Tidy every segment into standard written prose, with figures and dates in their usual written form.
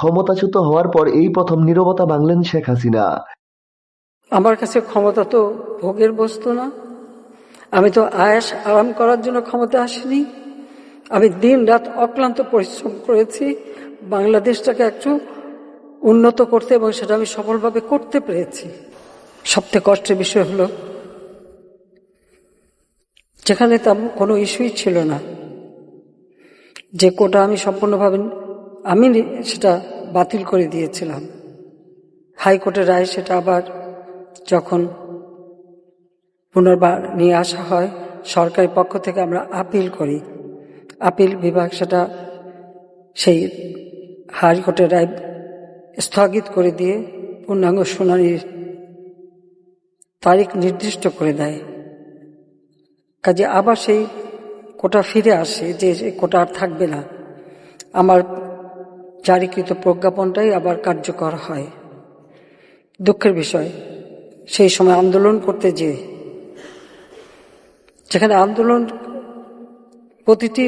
ক্ষমতাচ্যুত হওয়ার পর এই প্রথম নীরবতা ভাঙলেন শেখ হাসিনা। আমার কাছে ক্ষমতা তো ভোগের বস্তু না। আমি তো আয়েশ আরাম করার জন্য ক্ষমতা আসিনি। আমি দিন রাত অক্লান্ত পরিশ্রম করেছি বাংলাদেশটাকে একটু উন্নত করতে, এবং সেটা আমি সফলভাবে করতে পেরেছি। সবথেকে কষ্টের বিষয় হলো যেখানে তেমন কোনো ইস্যুই ছিল না, যে কোটা আমি সম্পূর্ণভাবে আমি সেটা বাতিল করে দিয়েছিলাম। হাইকোর্টের রায় সেটা আবার যখন পুনর্বার নিয়ে আসা হয় সরকারের পক্ষ থেকে, আমরা আপিল করি। আপিল বিভাগ সেটা সেই হাইকোর্টের রায় স্থগিত করে দিয়ে পূর্ণাঙ্গ শুনানির তারিখ নির্দিষ্ট করে দেয়। কাজে আবার সেই কোটা ফিরে আসে, যে কোটা আর থাকবে না। আমার জারিকৃত প্রজ্ঞাপনটাই আবার কার্যকর হয়। দুঃখের বিষয়, সেই সময় আন্দোলন করতে যেখানে আন্দোলন প্রতিটি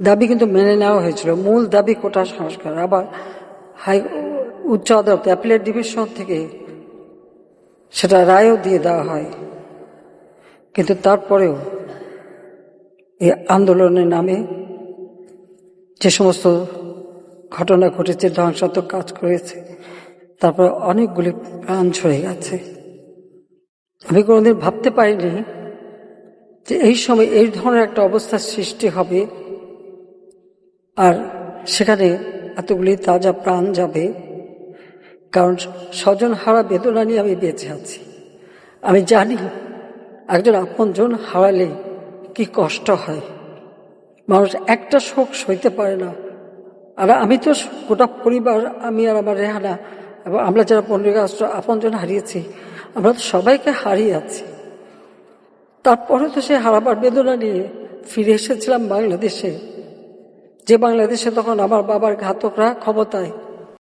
দাবি কিন্তু মেনে নেওয়া হয়েছিল। মূল দাবি কোটা সংস্কার, আবার উচ্চ আদালত অ্যাপিলেট ডিভিশন থেকে সেটা রায়ও দিয়ে দেওয়া হয়। কিন্তু তারপরেও এই আন্দোলনের নামে যে সমস্ত ঘটনা ঘটেছে, ধ্বংসাত্মক কাজ করেছে, তারপরে অনেকগুলি প্রাণ ঝরে গেছে। আমি কোনোদিন ভাবতে পারিনি যে এই সময় এই ধরনের একটা অবস্থার সৃষ্টি হবে, আর সেখানে এতগুলি তাজা প্রাণ যাবে। কারণ স্বজন হারা বেদনা নিয়ে আমি বেঁচে আছি। আমি জানি একজন আপনজন হারালে কি কষ্ট হয়। মানুষ একটা শোক সইতে পারে না। আর আমি তো গোটা পরিবার, আমি আর আমার রেহানা এবং আমরা যারা 15 আগস্ট আপনজন হারিয়েছি, আমরা তো সবাইকে হারিয়ে আছি। তারপরে তো সে হারাবার বেদনা নিয়ে ফিরে এসেছিলাম বাংলাদেশে, যে বাংলাদেশে তখন আমার বাবার ঘাতকরা ক্ষমতায়।